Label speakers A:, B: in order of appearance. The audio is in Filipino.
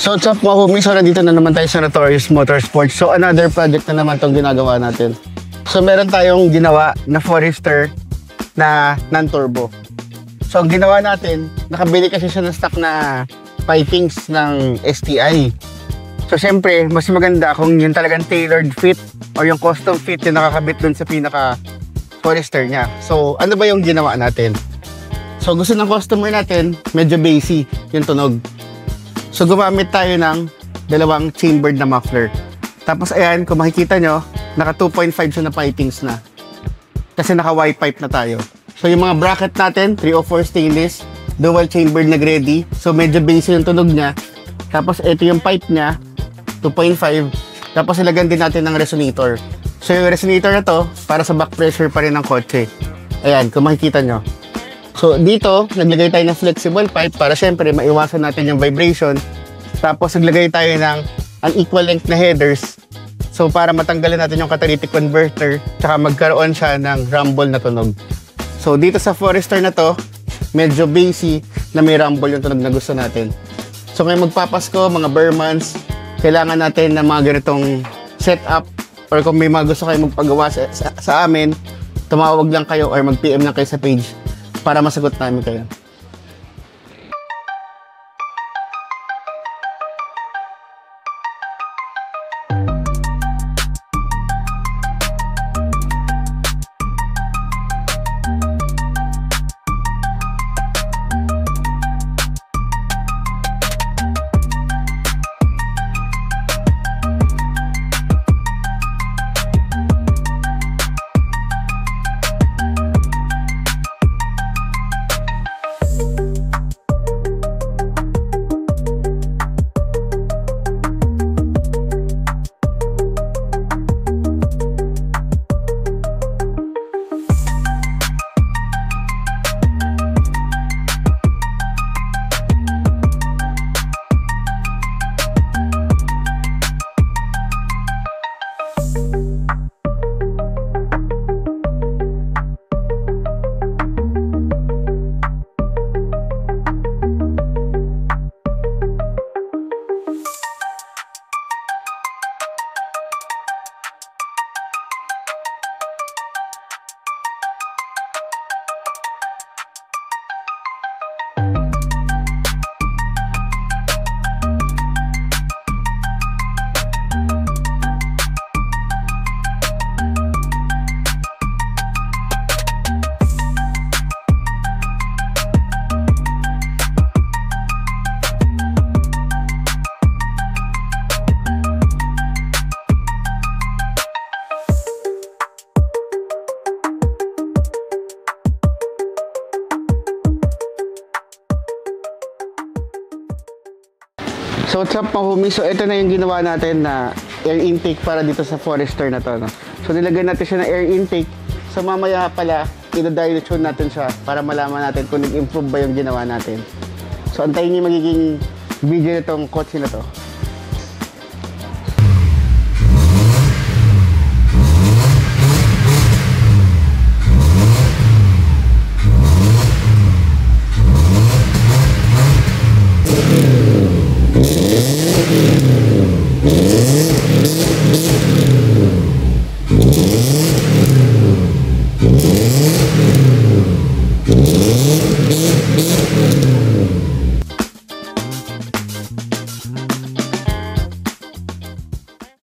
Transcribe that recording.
A: So what's up mga homies, so nandito na naman tayo sa Notorious Motorsports. So another project na naman itong ginagawa natin. So meron tayong ginawa na Forester na non-turbo. So ang ginawa natin, nakabili kasi siya ng stock na pipings ng STI. So syempre, mas maganda kung yung talagang tailored fit or yung custom fit yung nakakabit dun sa pinaka Forester niya. So ano ba yung ginawa natin? So gusto ng customer natin, medyo bassy yung tunog. So gumamit tayo ng dalawang chambered na muffler. Tapos ayan, kung makikita nyo, naka 2.5 siya na pipings na. Kasi naka white pipe na tayo. So yung mga bracket natin, 304 stainless, dual chambered na Gredi. So medyo bassy yung tunog niya. Tapos ito yung pipe niya, 2.5. Tapos ilagyan din natin ng resonator. So yung resonator na to, para sa back pressure pa rin ng kotse. Ayan, kung makikita nyo. So dito, naglagay tayo ng flexible pipe para syempre maiwasan natin yung vibration. Tapos naglagay tayo ng unequal length na headers. So para matanggalin natin yung catalytic converter, tsaka magkaroon siya ng rumble na tunog. So dito sa Forester na to, medyo bassy na may rumble yung tunog na gusto natin. So ngayon magpapasko, mga Burmans, kailangan natin ng mga ganitong setup. Or kung may mga gusto kayo magpagawa sa amin, tumawag lang kayo or mag-PM lang kayo sa page para masagot namin kayo. So what's up mga homies, so ito na yung ginawa natin na air intake para dito sa Forester na to, no? So nilagyan natin siya ng air intake. So mamaya pala, ida-dial tune natin siya para malaman natin kung nag-improve ba yung ginawa natin. So antayin niyo magiging video nitong kotse na to.